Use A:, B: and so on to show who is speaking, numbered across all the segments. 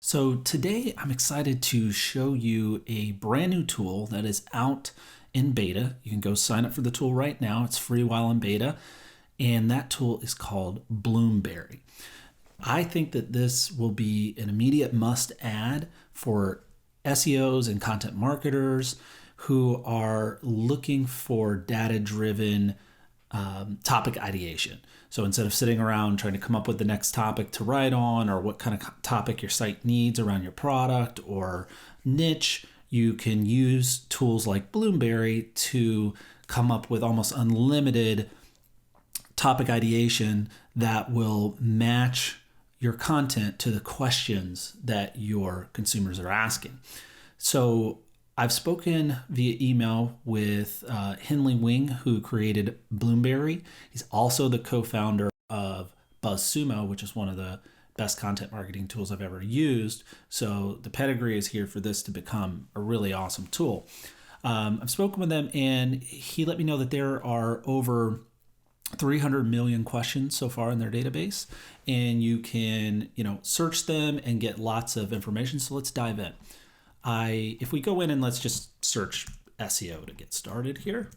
A: So today I'm excited to show you a brand new tool that is out in beta. You can go sign up for the tool right now. It's free while in beta. And that tool is called Bloomberry. I think that this will be an immediate must add for SEOs and content marketers who are looking for data-driven topic ideation. So instead of sitting around trying to come up with the next topic to write on or what kind of topic your site needs around your product or niche, you can use tools like Bloomberry to come up with almost unlimited topic ideation that will match your content to the questions that your consumers are asking. So I've spoken via email with Henley Wing, who created Bloomberry. He's also the co-founder of BuzzSumo, which is one of the best content marketing tools I've ever used. So the pedigree is here for this to become a really awesome tool. I've spoken with him, and he let me know that there are over 300 million questions so far in their database, and you can, search them and get lots of information. So let's dive in. If we go in and let's just search SEO to get started here.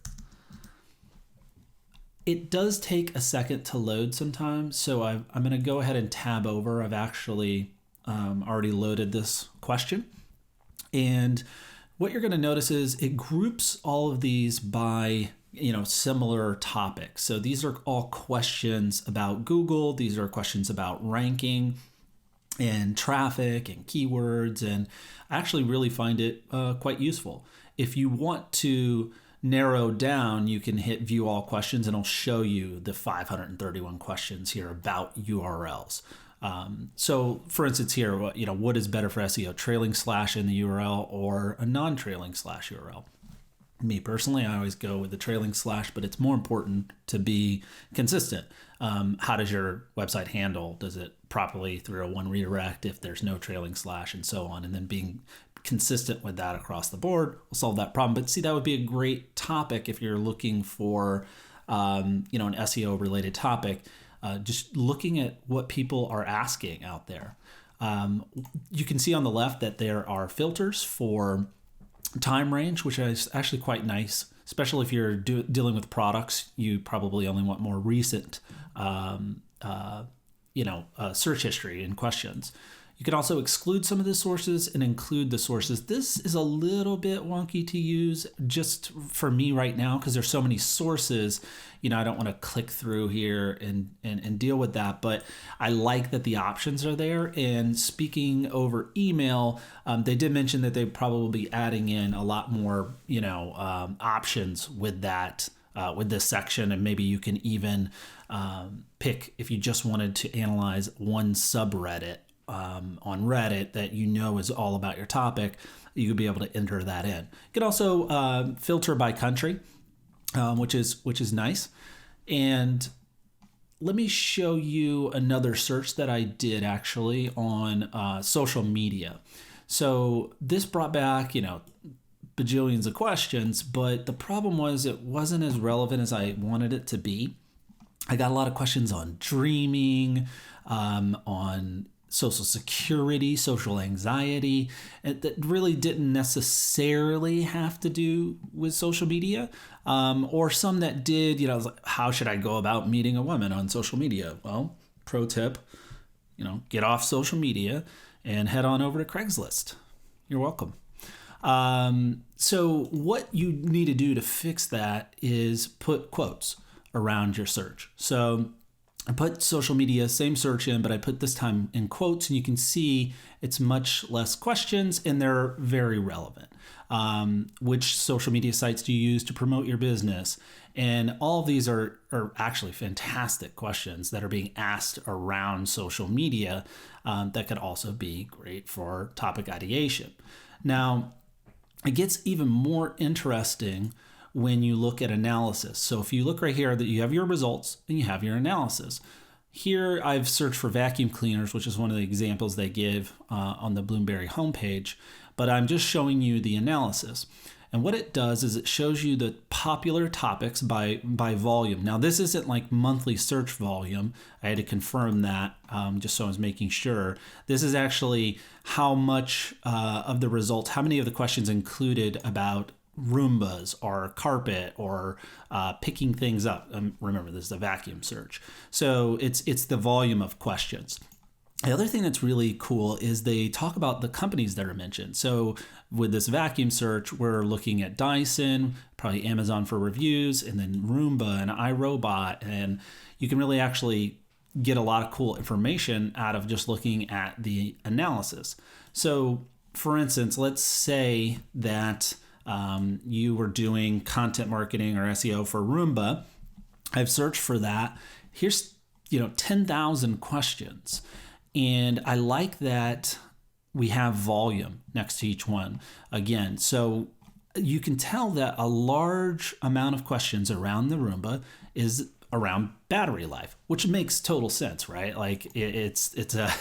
A: It does take a second to load sometimes, so I'm going to go ahead and tab over. I've actually already loaded this question. And what you're going to notice is it groups all of these by similar topics. So these are all questions about Google. These are questions about ranking and traffic and keywords, and I actually really find it quite useful. If you want to narrow down, you can hit view all questions and it'll show you the 531 questions here about URLs. So for instance here, what is better for SEO, trailing slash in the URL or a non-trailing slash URL? Me personally, I always go with the trailing slash, but it's more important to be consistent. How does your website handle? Does it properly 301 redirect if there's no trailing slash and so on? And then being consistent with that across the board will solve that problem. But see, that would be a great topic if you're looking for, an SEO related topic, just looking at what people are asking out there. You can see on the left that there are filters for time range, which is actually quite nice, especially if you're dealing with products. You probably only want more recent, search history and questions. You can also exclude some of the sources and include the sources. This is a little bit wonky to use just for me right now because there's so many sources. I don't want to click through here and deal with that, but I like that the options are there. And speaking over email, they did mention that they'd probably be adding in a lot more, options with that, with this section. And maybe you can even pick if you just wanted to analyze one subreddit on Reddit that is all about your topic, you could be able to enter that in. You can also filter by country, which is nice. And let me show you another search that I did actually on social media. So this brought back, bajillions of questions, but the problem was it wasn't as relevant as I wanted it to be. I got a lot of questions on dreaming, on social security, social anxiety, that really didn't necessarily have to do with social media, or some that did. How should I go about meeting a woman on social media? Well, pro tip, get off social media and head on over to Craigslist. You're welcome. So what you need to do to fix that is put quotes around your search. So I put social media, same search in, but I put this time in quotes, and you can see it's much less questions and they're very relevant. Which social media sites do you use to promote your business? And all of these are actually fantastic questions that are being asked around social media that could also be great for topic ideation. Now, it gets even more interesting when you look at analysis. So if you look right here, that you have your results and you have your analysis. Here I've searched for vacuum cleaners, which is one of the examples they give on the Bloomberry homepage, but I'm just showing you the analysis. And what it does is it shows you the popular topics by volume. Now, this isn't like monthly search volume. I had to confirm that just so I was making sure. This is actually how much of the results, how many of the questions included about Roombas or carpet or picking things up. Remember, this is a vacuum search. So it's the volume of questions. The other thing that's really cool is they talk about the companies that are mentioned. So with this vacuum search, we're looking at Dyson, probably Amazon for reviews, and then Roomba and iRobot. And you can really actually get a lot of cool information out of just looking at the analysis. So for instance, let's say that you were doing content marketing or SEO for Roomba. I've searched for that. Here's 10,000 questions. And I like that we have volume next to each one again. So you can tell that a large amount of questions around the Roomba is around battery life, which makes total sense, right? Like it's a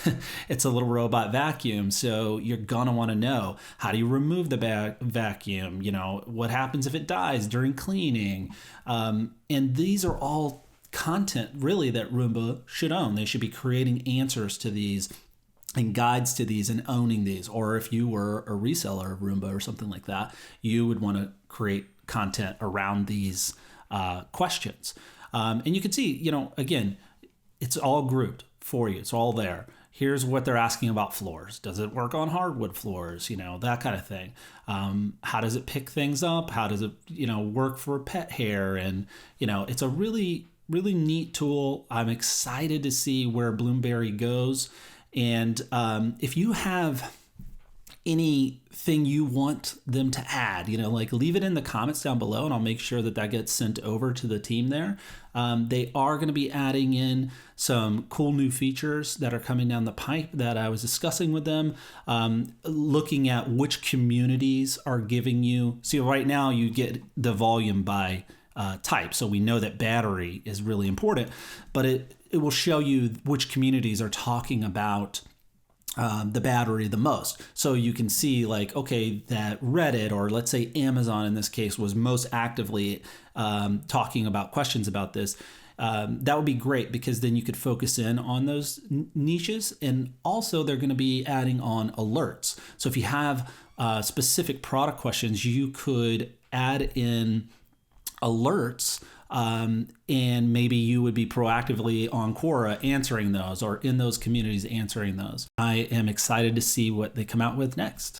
A: it's a little robot vacuum, so you're gonna want to know, how do you remove the vacuum? What happens if it dies during cleaning? And these are all content really that Roomba should own. They should be creating answers to these and guides to these and owning these. Or if you were a reseller of Roomba or something like that, you would want to create content around these questions. And you can see, again, it's all grouped for you. It's all there. Here's what they're asking about floors. Does it work on hardwood floors? That kind of thing. How does it pick things up? How does it, work for pet hair? And, it's a really neat tool. I'm excited to see where Bloomberry goes. And if you have anything you want them to add, leave it in the comments down below, and I'll make sure that gets sent over to the team there. They are going to be adding in some cool new features that are coming down the pipe that I was discussing with them, looking at which communities are giving you. See, right now you get the volume by type. So we know that battery is really important, but it will show you which communities are talking about the battery the most. So you can see that Reddit, or let's say Amazon in this case, was most actively talking about questions about this. That would be great, because then you could focus in on those niches. And also they're going to be adding on alerts. So if you have specific product questions, you could add in alerts, and maybe you would be proactively on Quora answering those, or in those communities answering those. I am excited to see what they come out with next.